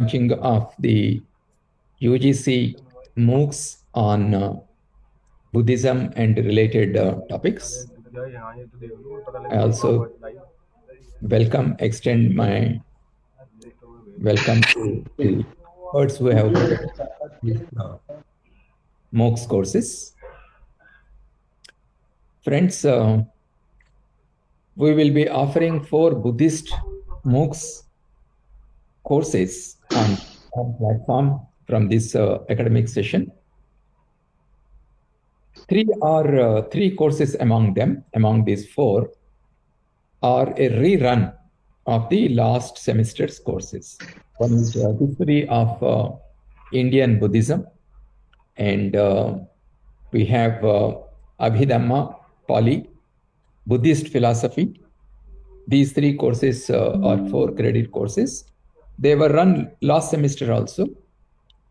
launching of the UGC MOOCs on Buddhism and related topics. I also extend my welcome to the experts who have prepared these MOOCs courses. Friends, we will be offering 4 Buddhist MOOCs courses on our platform from this academic session. 3 courses among these 4 are a rerun of the last semester's courses. One is history of Indian Buddhism, and we have Abhidhamma, Pali, Buddhist philosophy. These 3 courses are 4 credit courses. They were run last semester also,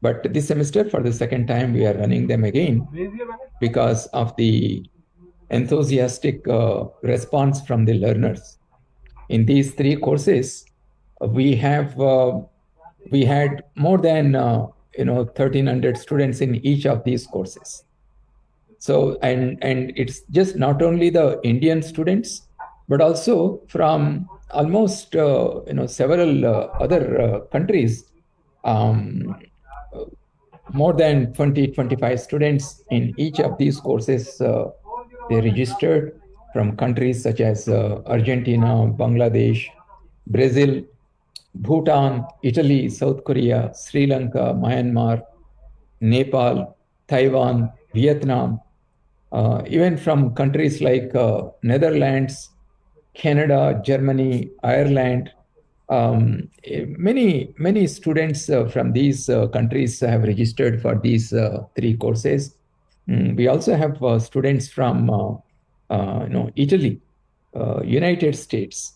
but this semester for the second time we are running them again because of the enthusiastic response from the learners. In these 3 courses, we had more than 1,300 students in each of these courses. So and it's just not only the Indian students, but also from almost several other countries. More than 20-25 students in each of these courses they registered from countries such as Argentina, Bangladesh, Brazil, Bhutan, Italy, South Korea, Sri Lanka, Myanmar, Nepal, Taiwan, Vietnam, even from countries like Netherlands, Canada, Germany, Ireland. Many students from these countries have registered for these 3 courses. We also have students from Italy, United States,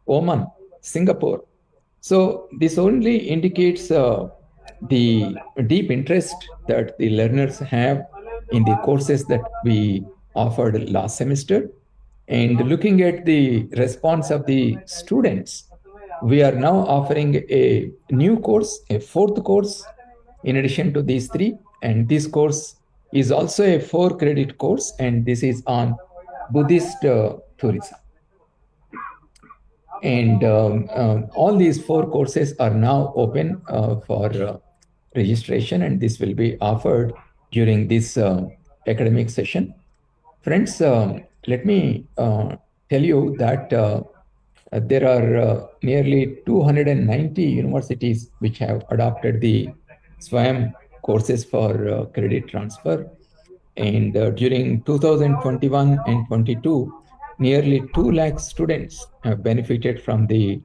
Oman, Singapore. So this only indicates the deep interest that the learners have in the courses that we offered last semester. And looking at the response of the students, we are now offering a new course, a 4th course, in addition to these 3. And this course is also a 4 credit course, and this is on Buddhist tourism. And all these 4 courses are now open for registration, and this will be offered during this academic session. Friends, let me tell you that there are nearly 290 universities which have adopted the SWAYAM courses for credit transfer. And during 2021 and 22, nearly 2 lakh students have benefited from the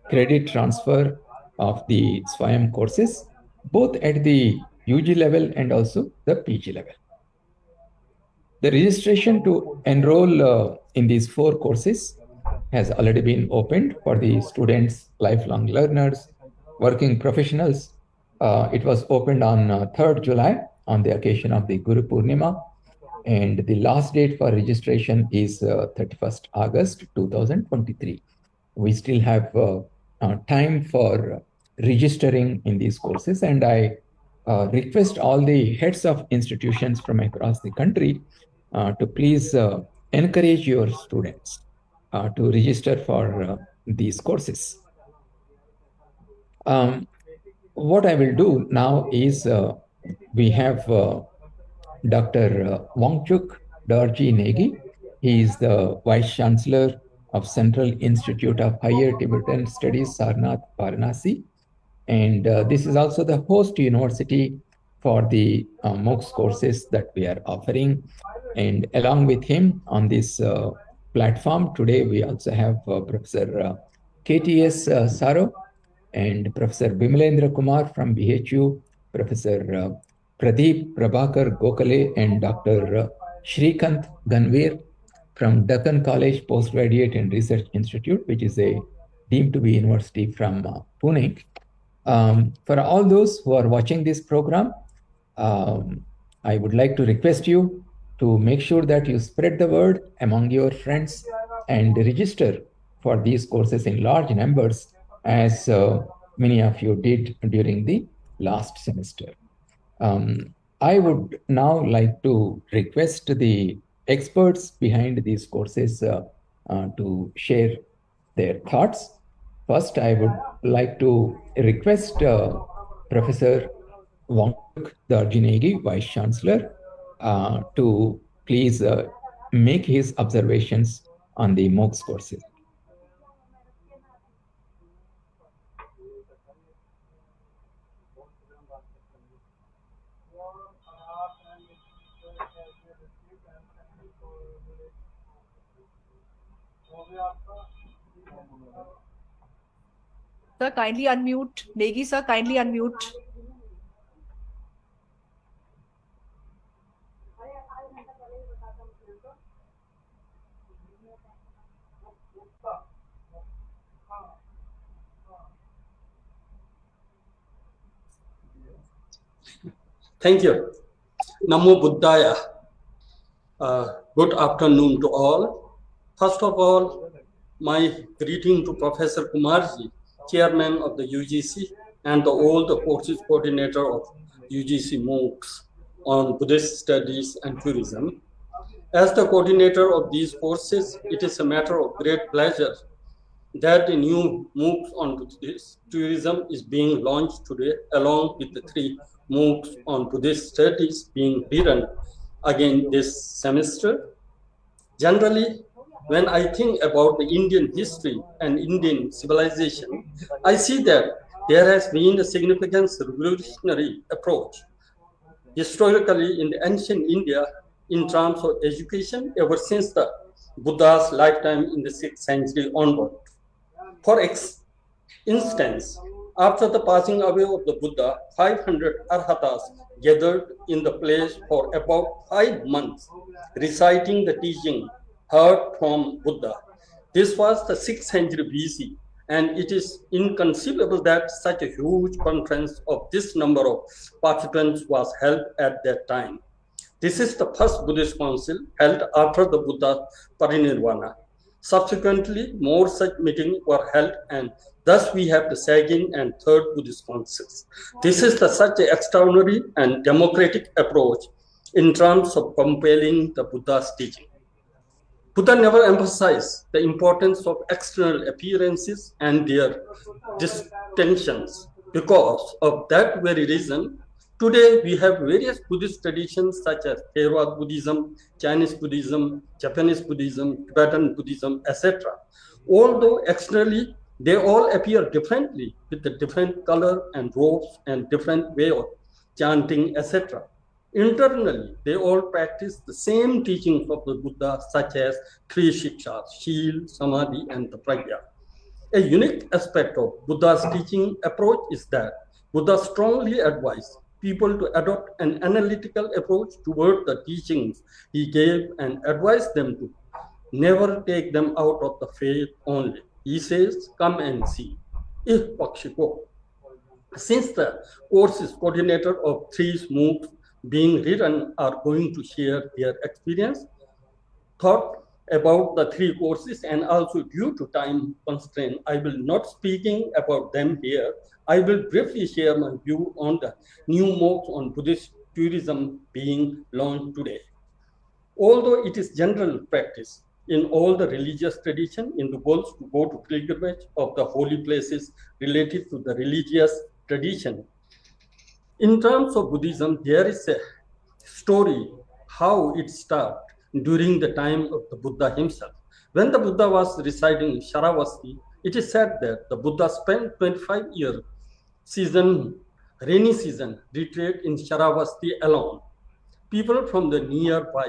credit transfer of the SWAYAM courses, both at the UG level and also the PG level. The registration to enroll in these 4 courses has already been opened for the students, lifelong learners, working professionals. It was opened on 3rd July on the occasion of the Guru Purnima, and the last date for registration is 31st August 2023. We still have time for registering in these courses, and I request all the heads of institutions from across the country to please encourage your students to register for these courses. What I will do now is we have Dr. Wangchuk Dorjee Negi. He is the Vice Chancellor of Central Institute of Higher Tibetan Studies, Sarnath, Varanasi. And this is also the host university for the MOOCs courses that we are offering. And along with him on this platform today, we also have Professor KTS Saro and Professor Bimalendra Kumar from BHU, Professor Pradeep Prabhakar Gokhale and Dr. Shrikant Ganvir from Deccan College Postgraduate and Research Institute, which is a deemed to be university from Pune. For all those who are watching this program, I would like to request you to make sure that you spread the word among your friends and register for these courses in large numbers, as many of you did during the last semester. I would now like to request the experts behind these courses to share their thoughts. First, I would like to request Professor Wangchuk Dorjee Negi, Vice Chancellor, to please make his observations on the MOOCs courses. Sir, kindly unmute. Negi sir, kindly unmute. Thank you. Namo Buddhaya. Good afternoon to all. First of all, my greeting to Professor Kumarji, Chairman of the UGC and all the courses coordinator of UGC MOOCs on Buddhist Studies and Tourism. As the coordinator of these courses, it is a matter of great pleasure that a new MOOCs on Buddhist tourism is being launched today, along with the 3 MOOCs on Buddhist studies being written again this semester. Generally, when I think about the Indian history and Indian civilization, I see that there has been a significant revolutionary approach. Historically, in the ancient India, in terms of education, ever since the Buddha's lifetime in the 6th century onward. For instance, after the passing away of the Buddha, 500 arhatas gathered in the place for about 5 months, reciting the teaching heard from Buddha. This was the 6th century BC, and it is inconceivable that such a huge conference of this number of participants was held at that time. This is the first Buddhist council held after the Buddha's parinirvana. Subsequently, more such meetings were held, and thus we have the second and third Buddhist councils. This is such an extraordinary and democratic approach in terms of compelling the Buddha's teaching. Buddha never emphasized the importance of external appearances and their distinctions. Because of that very reason, today we have various Buddhist traditions such as Theravada Buddhism, Chinese Buddhism, Japanese Buddhism, Tibetan Buddhism, etc. Although externally they all appear differently with a different color and robes and different way of chanting, etc. Internally, they all practice the same teachings of the Buddha, such as 3 shikshas, Shil, Samadhi, and the Pragya. A unique aspect of Buddha's teaching approach is that Buddha strongly advised people to adopt an analytical approach toward the teachings he gave and advised them to never take them out of the faith only. He says, come and see. Since the courses coordinator of 3 MOOCs being written are going to share their experience, thought about the 3 courses, and also due to time constraint, I will not speaking about them here. I will briefly share my view on the new MOOCs on Buddhist tourism being launched today. Although it is general practice in all the religious tradition in the world to go to pilgrimage of the holy places related to the religious tradition, in terms of Buddhism, there is a story how it started during the time of the Buddha himself. When the Buddha was residing in Sharavasti, it is said that the Buddha spent 25-year rainy season retreat in Sharavasti alone. People from the nearby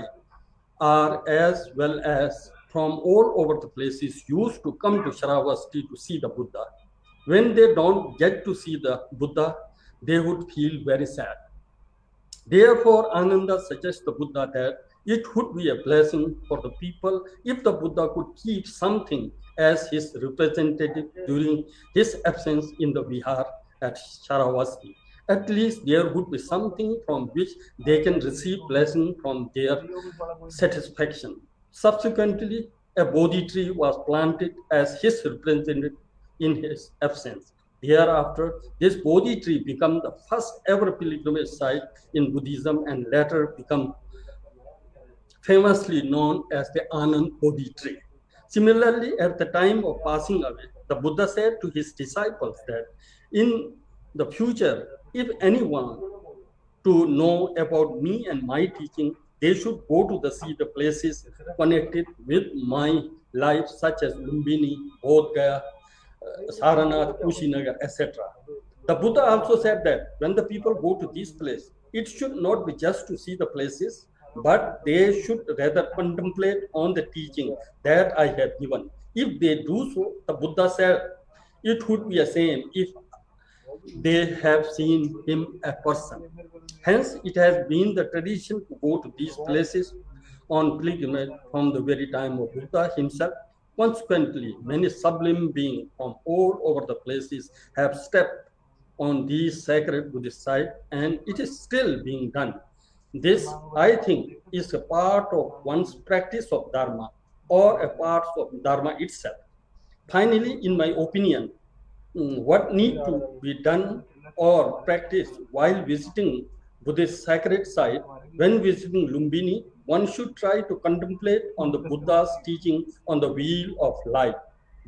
are as well as from all over the places used to come to Sharavasti to see the Buddha. When they don't get to see the Buddha, they would feel very sad. Therefore, Ananda suggests the Buddha that it would be a blessing for the people if the Buddha could keep something as his representative during his absence in the Vihar at Sharavasti. At least there would be something from which they can receive blessing from their satisfaction. Subsequently, a Bodhi tree was planted as his representative in his absence. Thereafter, this Bodhi tree became the first ever pilgrimage site in Buddhism and later become famously known as the Anand Bodhi tree. Similarly, at the time of passing away, the Buddha said to his disciples that in the future, if anyone to know about me and my teaching, they should go to see the places connected with my life, such as Lumbini, Bodh Gaya, Saranath, Kushinagar, etc. The Buddha also said that when the people go to these places, it should not be just to see the places, but they should rather contemplate on the teaching that I have given. If they do so, the Buddha said, it would be a shame if they have seen him a person. Hence, it has been the tradition to go to these places on pilgrimage from the very time of Buddha himself. Consequently, many sublime beings from all over the places have stepped on these sacred Buddhist sites, and it is still being done. This, I think, is a part of one's practice of Dharma or a part of Dharma itself. Finally, in my opinion, what need to be done or practiced while visiting Buddhist sacred site, when visiting Lumbini, one should try to contemplate on the Buddha's teaching on the wheel of life.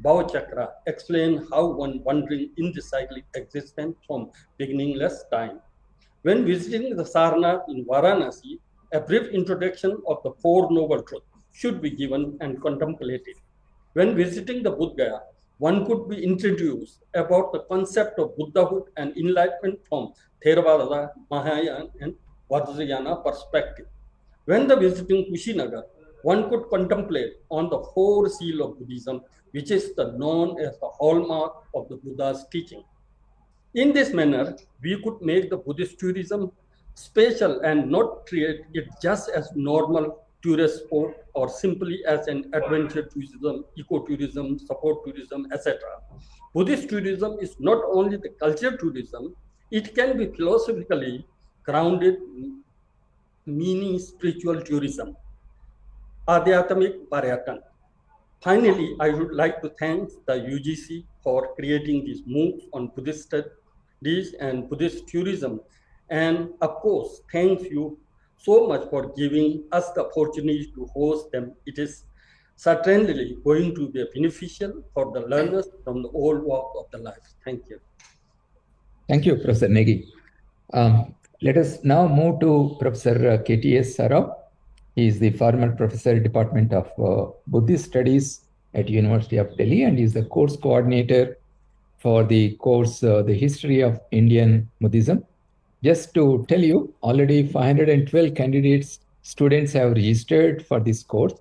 Bhavachakra explain how one wandering in the cyclic existence from beginningless time. When visiting the Sarnath in Varanasi, a brief introduction of the Four Noble Truths should be given and contemplated. When visiting the Bodh Gaya, one could be introduced about the concept of Buddhahood and enlightenment from Theravada, Mahayana, and Vajrayana perspective. When the visiting Kushinagar, one could contemplate on the four seal of Buddhism, which is known as the hallmark of the Buddha's teaching. In this manner, we could make the Buddhist tourism special and not treat it just as normal tourist sport or simply as an adventure tourism, ecotourism, support tourism, etc. Buddhist tourism is not only the cultural tourism, it can be philosophically grounded, meaning spiritual tourism, Adhyatmic Paryatan. Finally, I would like to thank the UGC for creating these MOOCs on Buddhist studies and Buddhist tourism. And of course, thank you so much for giving us the opportunity to host them. It is certainly going to be beneficial for the learners from the whole walk of the life. Thank you. Thank you, Professor Negi. Let us now move to Professor KTS Saraf. He is the former professor, Department of Buddhist Studies at University of Delhi, and is the course coordinator for the course, The History of Indian Buddhism. Just to tell you, already 512 students have registered for this course,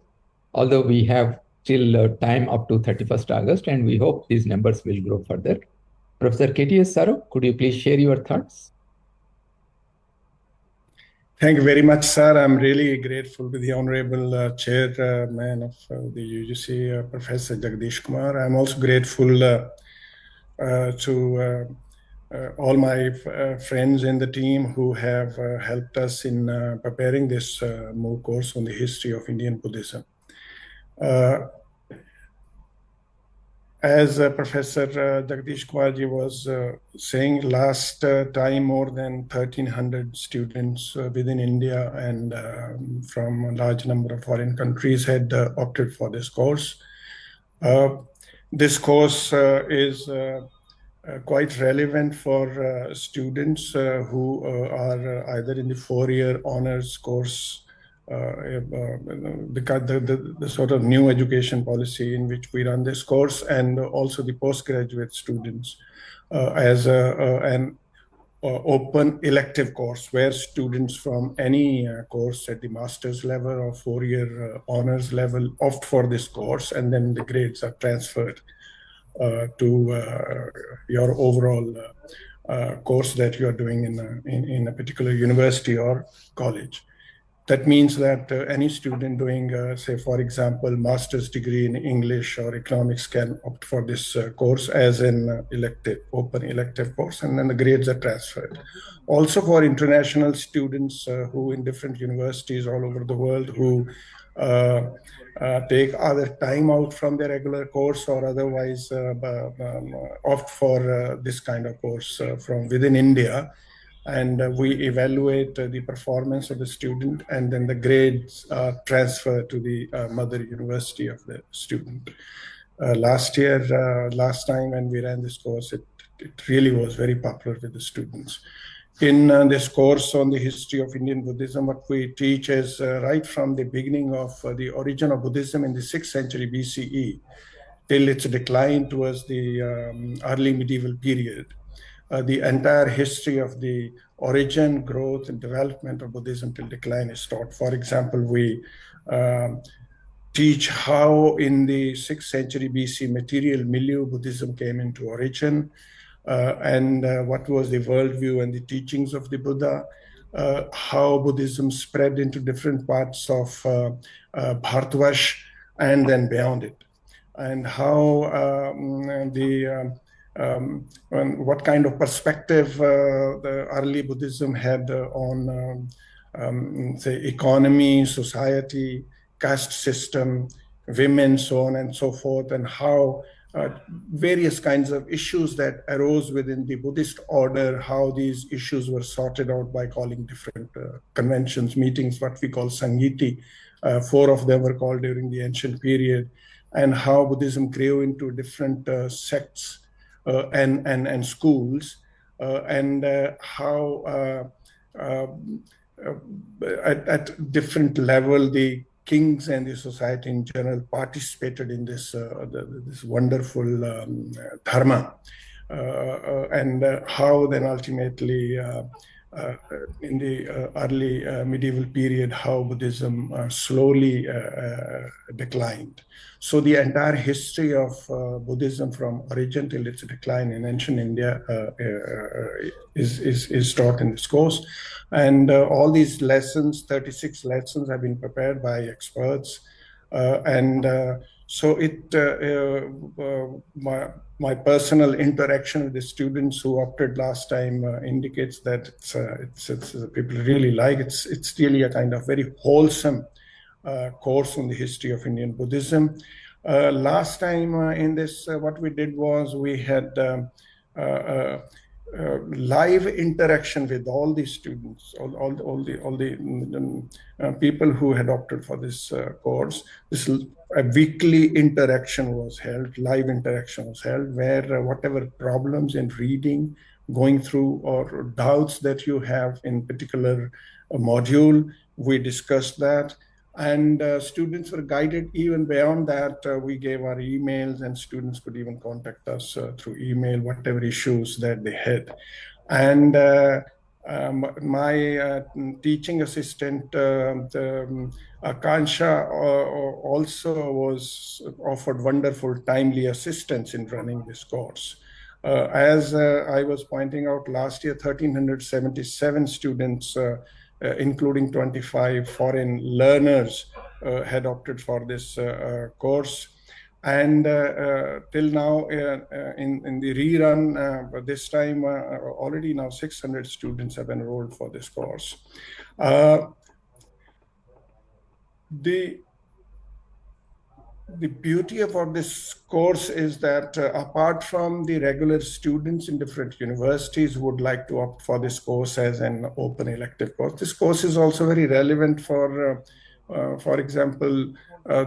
although we have till time up to 31st August, and we hope these numbers will grow further. Professor KTS Saraf, could you please share your thoughts? Thank you very much, sir. I'm really grateful to the Honorable Chairman of the UGC, Professor Jagdish Kumar. I'm also grateful to all my friends in the team who have helped us in preparing this MOOC course on the history of Indian Buddhism. As Professor Jagdish Kumarji was saying, last time more than 1,300 students within India and from a large number of foreign countries had opted for this course. This course is quite relevant for students who are either in the four-year honors course, the sort of new education policy in which we run this course, and also the postgraduate students as an open elective course where students from any course at the master's level or four-year honors level opt for this course, and then the grades are transferred to your overall course that you are doing in a particular university or college. That means that any student doing, say, for example, master's degree in English or economics can opt for this course as an open elective course, and then the grades are transferred. Also for international students who in different universities all over the world who take either time out from their regular course or otherwise opt for this kind of course from within India. And we evaluate the performance of the student, and then the grades transfer to the mother university of the student. Last time when we ran this course, it really was very popular with the students. In this course on the history of Indian Buddhism, what we teach is right from the beginning of the origin of Buddhism in the 6th century BCE till its decline towards the early medieval period. The entire history of the origin, growth, and development of Buddhism till decline is taught. For example, we teach how in the 6th century BC material milieu Buddhism came into origin, and what was the worldview and the teachings of the Buddha, how Buddhism spread into different parts of Bharatvash and then beyond it, and how what kind of perspective the early Buddhism had on, say, economy, society, caste system, women, so on and so forth, and how various kinds of issues that arose within the Buddhist order, how these issues were sorted out by calling different conventions, meetings, what we call Sangiti. 4 of them were called during the ancient period, and how Buddhism grew into different sects and schools, and how at different level the kings and the society in general participated in this this wonderful dharma, and how then ultimately in the early medieval period, how Buddhism slowly declined. So the entire history of Buddhism from origin till its decline in ancient India is taught in this course. And all these lessons, 36 lessons, have been prepared by experts. So my personal interaction with the students who opted last time indicates that it's people really like it. It's really a kind of very wholesome course on the history of Indian Buddhism. Last time in this, what we did was we had live interaction with all the students, all the people who had opted for this course. A weekly interaction was held, live interaction was held, where whatever problems in reading, going through, or doubts that you have in particular module, we discussed that. And students were guided even beyond that. We gave our emails, and students could even contact us through email, whatever issues that they had. And my teaching assistant, Akansha, also was offered wonderful, timely assistance in running this course. As I was pointing out, last year, 1,377 students, including 25 foreign learners, had opted for this course. And till now, in the rerun, this time, already now 600 students have enrolled for this course. The beauty about this course is that apart from the regular students in different universities who would like to opt for this course as an open elective course, this course is also very relevant for example,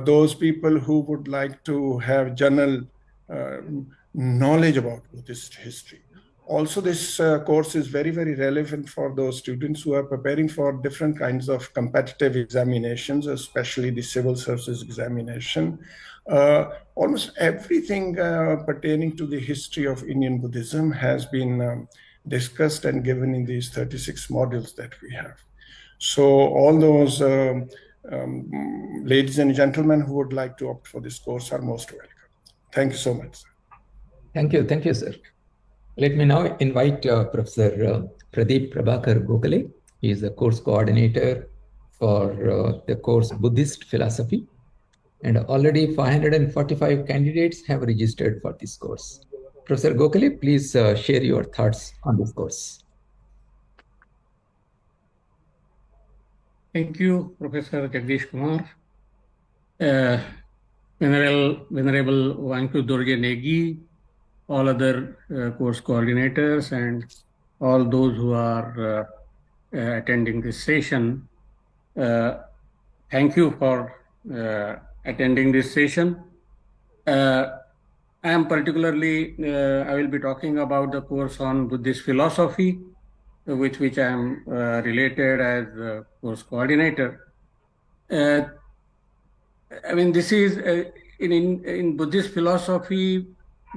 those people who would like to have general knowledge about Buddhist history. Also, this course is very, very relevant for those students who are preparing for different kinds of competitive examinations, especially the civil services examination. Almost everything pertaining to the history of Indian Buddhism has been discussed and given in these 36 modules that we have. So all those ladies and gentlemen who would like to opt for this course are most welcome. Thank you so much. Thank you, sir. Let me now invite Professor Pradeep Prabhakar Gokhale. He is the course coordinator for the course Buddhist Philosophy, and already 545 candidates have registered for this course. Professor Gokhale, please share your thoughts on this course. Thank you, Professor Jagdish Kumar. Venerable Wangchuk Dorjee Negi, all other course coordinators, and all those who are attending this session. Thank you for attending this session. I am particularly, I will be talking about the course on Buddhist philosophy, with which I am related as a course coordinator. I mean, this is in Buddhist philosophy,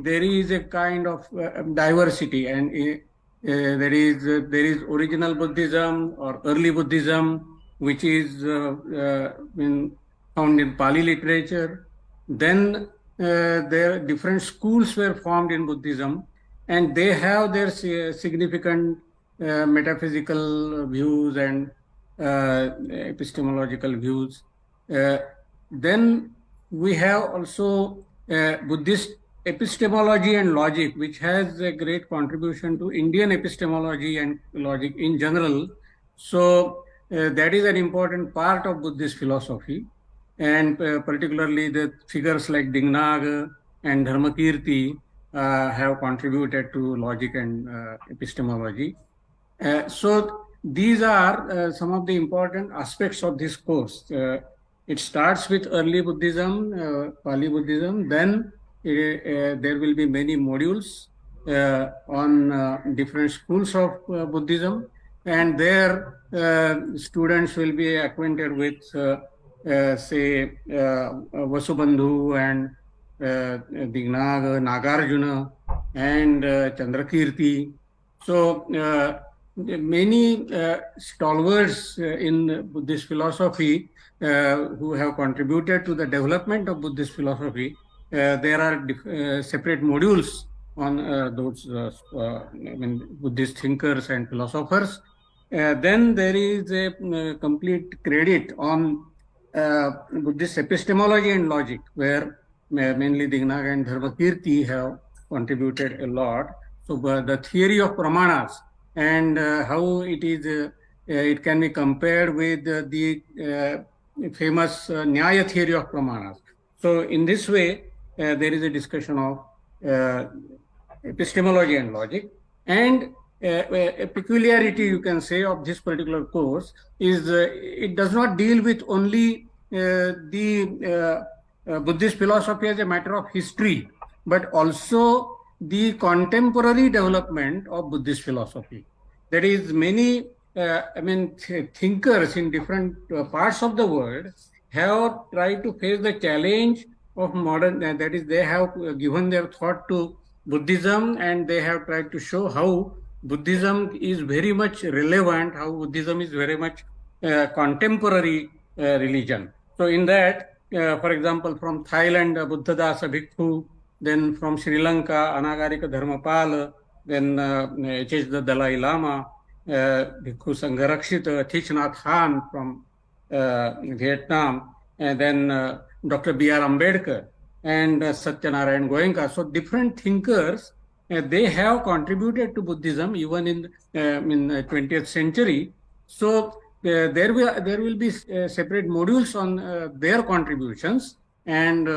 there is a kind of diversity, and there is original Buddhism or early Buddhism, which is found in Pali literature. Then there different schools were formed in Buddhism, and they have their significant metaphysical views and epistemological views. Then we have also Buddhist epistemology and logic, which has a great contribution to Indian epistemology and logic in general. So that is an important part of Buddhist philosophy, and particularly the figures like Dingnag and Dharmakirti have contributed to logic and epistemology. So these are some of the important aspects of this course. It starts with early Buddhism, Pali Buddhism, then there will be many modules on different schools of Buddhism, and there students will be acquainted with, say, Vasubandhu and Dingnag, Nagarjuna, and Chandrakirti. So many stalwarts in Buddhist philosophy who have contributed to the development of Buddhist philosophy. There are separate modules on those Buddhist thinkers and philosophers. Then there is a complete credit on Buddhist epistemology and logic, where mainly Dingnag and Dharmakirti have contributed a lot. So the theory of pramanas and how it is, it can be compared with the famous Nyaya theory of pramanas. So in this way, there is a discussion of epistemology and logic. And a peculiarity, you can say, of this particular course is it does not deal with only the Buddhist philosophy as a matter of history, but also the contemporary development of Buddhist philosophy. There is many thinkers in different parts of the world have tried to face the challenge of modern, that is, they have given their thought to Buddhism, and they have tried to show how Buddhism is very much relevant, how Buddhism is very much contemporary religion. So in that, for example, from Thailand, Buddhadasa Bhikkhu, then from Sri Lanka, Anagarika Dharmapal, then H.H. the Dalai Lama, Bhikkhu Sangharakshita, Thich Nhat Hanh from Vietnam, and then Dr. B.R. Ambedkar and Satyanarayan Goenka. So different thinkers, they have contributed to Buddhism even in 20th century. So there will be separate modules on their contributions and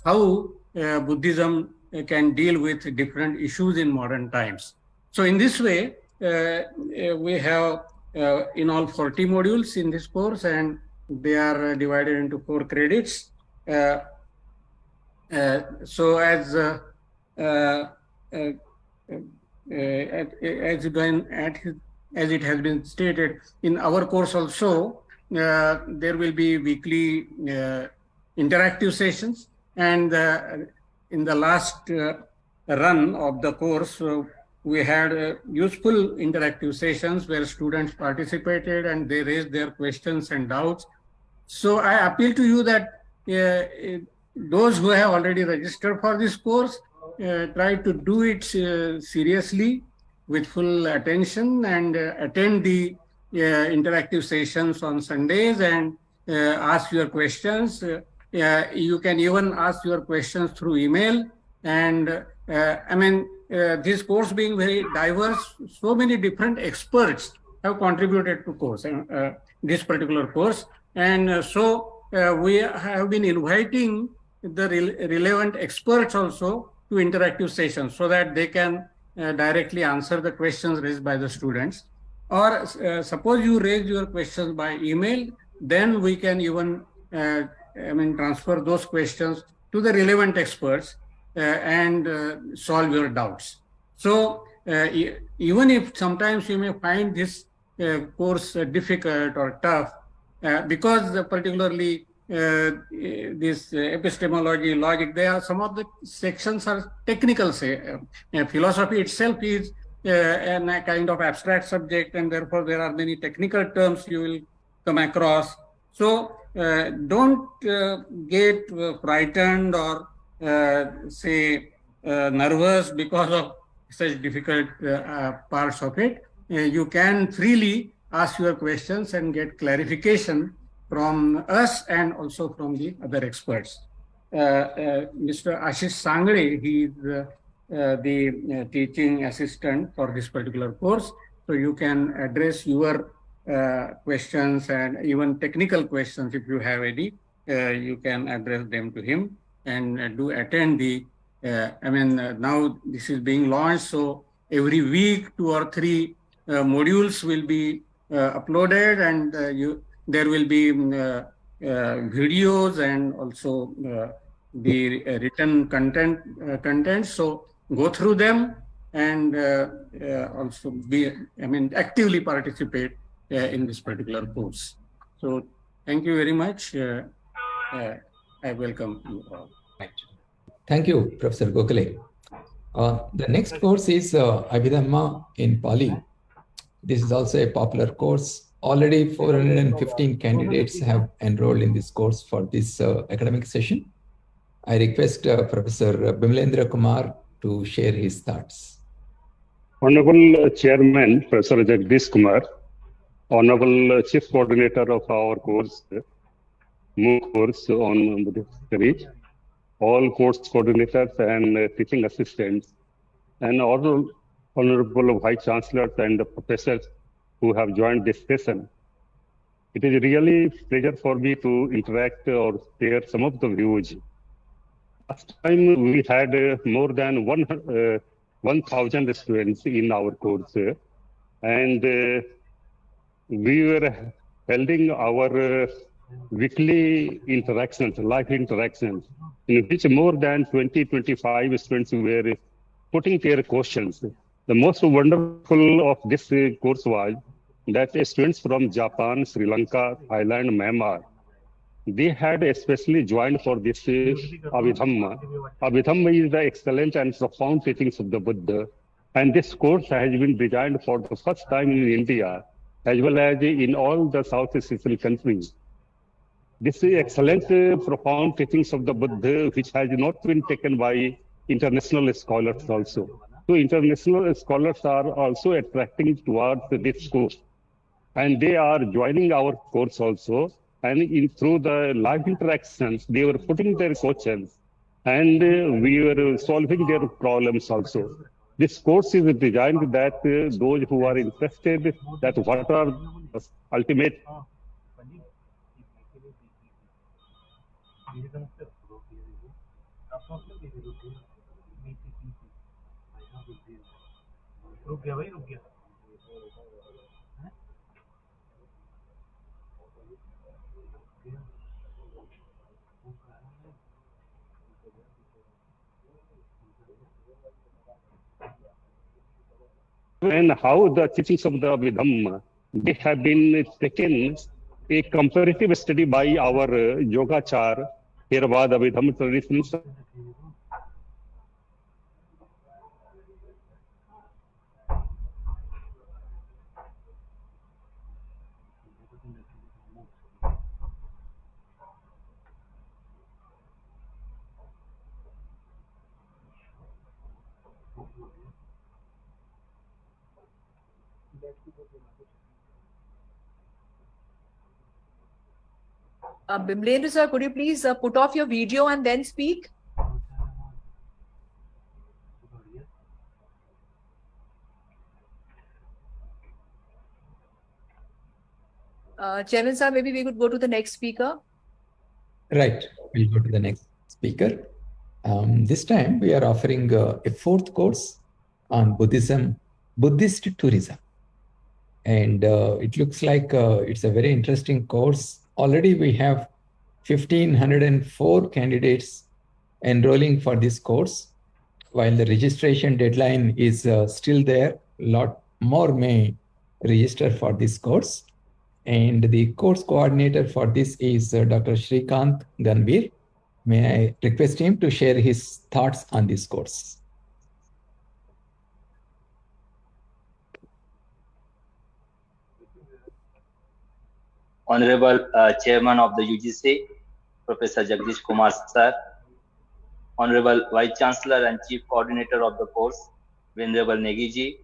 how Buddhism can deal with different issues in modern times. So in this way, we have in all 40 modules in this course, and they are divided into 4 credits. So as it has been stated, in our course also, there will be weekly interactive sessions, and in the last run of the course, we had useful interactive sessions where students participated and they raised their questions and doubts. So I appeal to you that those who have already registered for this course, try to do it seriously with full attention and attend the interactive sessions on Sundays and ask your questions. You can even ask your questions through email. And this course being very diverse, so many different experts have contributed to this particular course. And so we have been inviting the relevant experts also to interactive sessions so that they can directly answer the questions raised by the students. Or suppose you raise your questions by email, then we can even transfer those questions to the relevant experts and solve your doubts. So even if sometimes you may find this course difficult or tough, because particularly this epistemology, logic, there are some of the sections are technical. Say philosophy itself is a kind of abstract subject, and therefore there are many technical terms you will come across. So don't get frightened or say nervous because of such difficult parts of it. You can freely ask your questions and get clarification from us and also from the other experts. Mr. Ashish Sangre, he is the teaching assistant for this particular course. So you can address your questions and even technical questions if you have any. You can address them to him and do attend the. Now this is being launched, so every week 2 or 3 modules will be uploaded, and there will be videos and also the written content. So go through them and also actively participate in this particular course. So thank you very much. I welcome you all. Thank you, Professor Gokhale. The next course is Abhidhamma in Pali. This is also a popular course. Already 415 candidates have enrolled in this course for this academic session. I request Professor Bimlendra Kumar to share his thoughts. Honorable Chairman, Professor Jagdish Kumar, Honorable Chief Coordinator of our course, MOOC course on Buddhist studies, all course coordinators and teaching assistants, and all Honorable Vice Chancellors and the professors who have joined this session. It is really a pleasure for me to interact or share some of the views. Last time we had more than 1,000 students in our course, and we were holding our weekly interactions, live interactions, in which more than 20-25 students were putting their questions. The most wonderful of this course was that students from Japan, Sri Lanka, Thailand, Myanmar, they had especially joined for this Abhidhamma. Abhidhamma is the excellent and profound teachings of the Buddha. And this course has been designed for the first time in India, as well as in all the Southeast Asian countries. This is excellent, profound teachings of the Buddha, which has not been taken by international scholars also. So international scholars are also attracting towards this course. And they are joining our course also. And through the live interactions, they were putting their questions and we were solving their problems also. This course is designed that those who are interested, that what are the ultimate and how the teachings of the Abhidhamma, they have been taken a comparative study by our Yogachar, Theravada Abhidhamma traditions. Bimlendra sir, could you please put off your video and then speak? Chairman sir, maybe we could go to the next speaker. Right. We'll go to the next speaker. This time we are offering a fourth course on Buddhism, Buddhist tourism. And it looks like it's a very interesting course. Already we have 1,504 candidates enrolling for this course, while the registration deadline is still there. A lot more may register for this course. And the course coordinator for this is Dr. Shrikant Ganvir. May I request him to share his thoughts on this course? Honorable Chairman of the UGC, Professor Jagdish Kumar Sir, Honorable Vice Chancellor and Chief Coordinator of the course, Venerable Negi ji,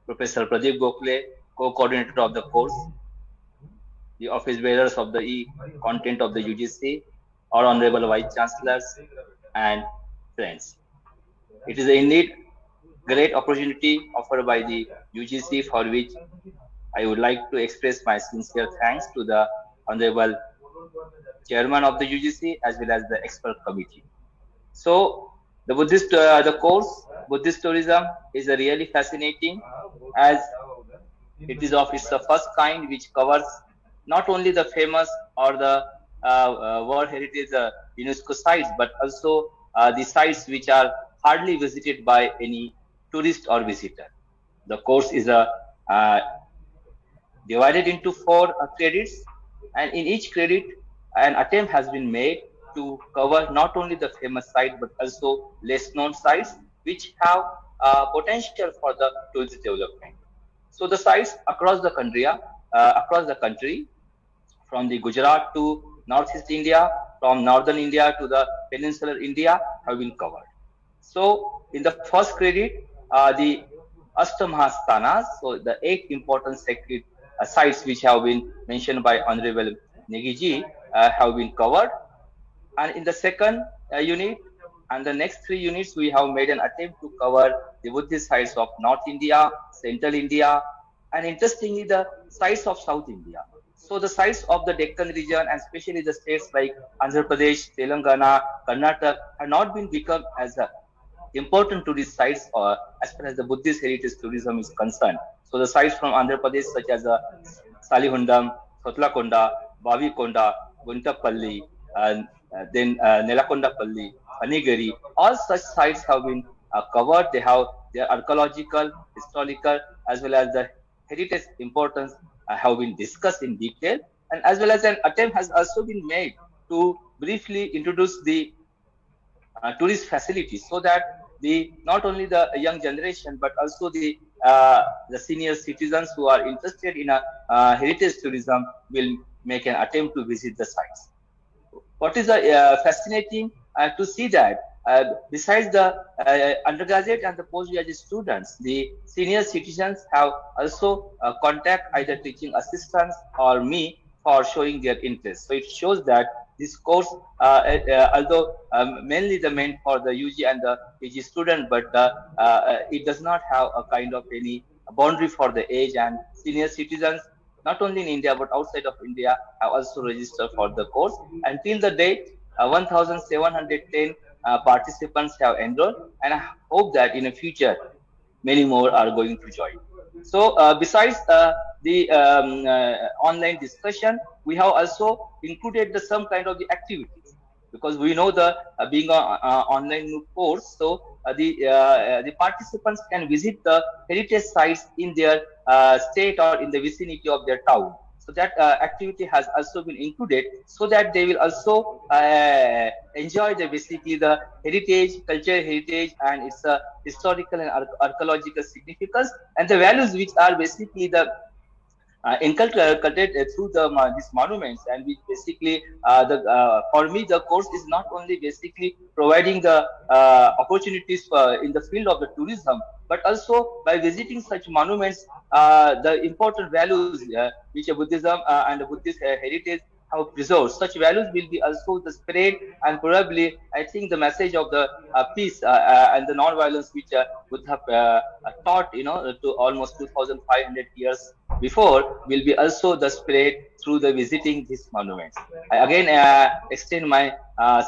Professor Pradeep Gokhale, Co-Coordinator of the course, the office bearers of the content of the UGC, our Honorable Vice Chancellors and friends. It is indeed great opportunity offered by the UGC, for which I would like to express my sincere thanks to the Honorable Chairman of the UGC as well as the expert committee. So the the course Buddhist tourism is a really fascinating, as it is of its first kind, which covers not only the famous or the World Heritage UNESCO sites, but also the sites which are hardly visited by any tourist or visitor. The course is divided into 4 credits, and in each credit an attempt has been made to cover not only the famous site but also less known sites which have potential for the tourism development. So the sites across the country, from the Gujarat to Northeast India, from Northern India to the Peninsular India, have been covered. So in the first credit, the Astamahasthanas, so the 8 important sacred sites which have been mentioned by Honorable Negi ji, have been covered. And in the second unit and the next 3 units, we have made an attempt to cover the Buddhist sites of North India, Central India, and interestingly the sites of South India. So the sites of the Deccan region, and especially the states like Andhra Pradesh, Telangana, Karnataka, have not been become as important tourist sites as far as the Buddhist heritage tourism is concerned. So the sites from Andhra Pradesh such as Salihundam, Sotlakonda, Bavikonda, Guntapalli, and then Nelakondapalli, Panigari, all such sites have been covered. They have their archaeological, historical, as well as the heritage importance have been discussed in detail, and as well as an attempt has also been made to briefly introduce the tourist facilities, so that not only the young generation but also the senior citizens who are interested in heritage tourism will make an attempt to visit the sites. What is fascinating to see that besides the undergraduate and the postgraduate students, the senior citizens have also contact either teaching assistants or me for showing their interest. So it shows that this course, although mainly the meant for the UG and the PG student, but it does not have a kind of any boundary for the age, and senior citizens, not only in India but outside of India, have also registered for the course. Until the date, 1,710 participants have enrolled, and I hope that in the future many more are going to join. So besides the online discussion, we have also included some kind of the activities, because we know the being an online course, so the participants can visit the heritage sites in their state or in the vicinity of their town. So that activity has also been included, so that they will also enjoy basically the heritage, cultural heritage, and its historical and archaeological significance, and the values which are basically the inculcated through these monuments. And which basically for me the course is not only basically providing the opportunities in the field of the tourism, but also by visiting such monuments, the important values which Buddhism and the Buddhist heritage have preserved. Such values will be also the spread, and probably I think the message of the peace and the non-violence which Buddha taught, to almost 2,500 years before will be also the spread through the visiting these monuments. I again extend my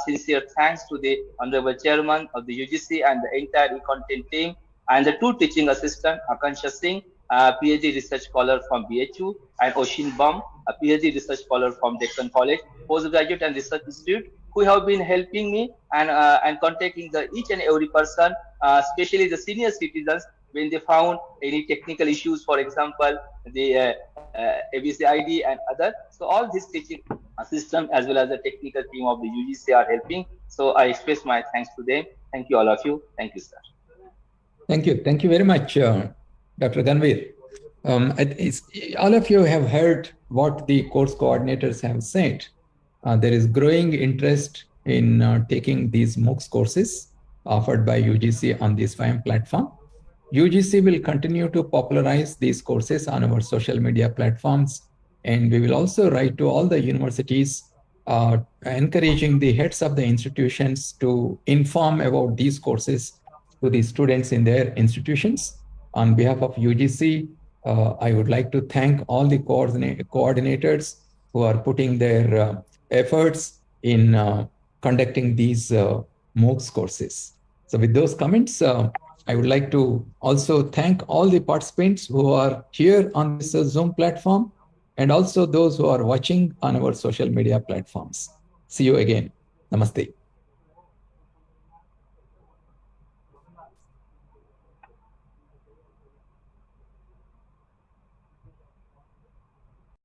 sincere thanks to the Honorable Chairman of the UGC and the entire e-content team and the two teaching assistants, Akansha Singh, PhD research scholar from BHU, and Oshin Bum, a PhD research scholar from Deccan College, postgraduate and research institute, who have been helping me and contacting each and every person, especially the senior citizens, when they found any technical issues, for example, the ABCID and other. So all this teaching system as well as the technical team of the UGC are helping. So I express my thanks to them. Thank you, all of you. Thank you, sir. Thank you. Thank you very much, Dr. Dhanvir. All of you have heard what the course coordinators have said. There is growing interest in taking these MOOCs courses offered by UGC on the SWAYAM platform. UGC will continue to popularize these courses on our social media platforms, and we will also write to all the universities encouraging the heads of the institutions to inform about these courses to the students in their institutions. On behalf of UGC, I would like to thank all the coordinators who are putting their efforts in conducting these MOOCs courses. So with those comments, I would like to also thank all the participants who are here on this Zoom platform and also those who are watching on our social media platforms. See you again. Namaste.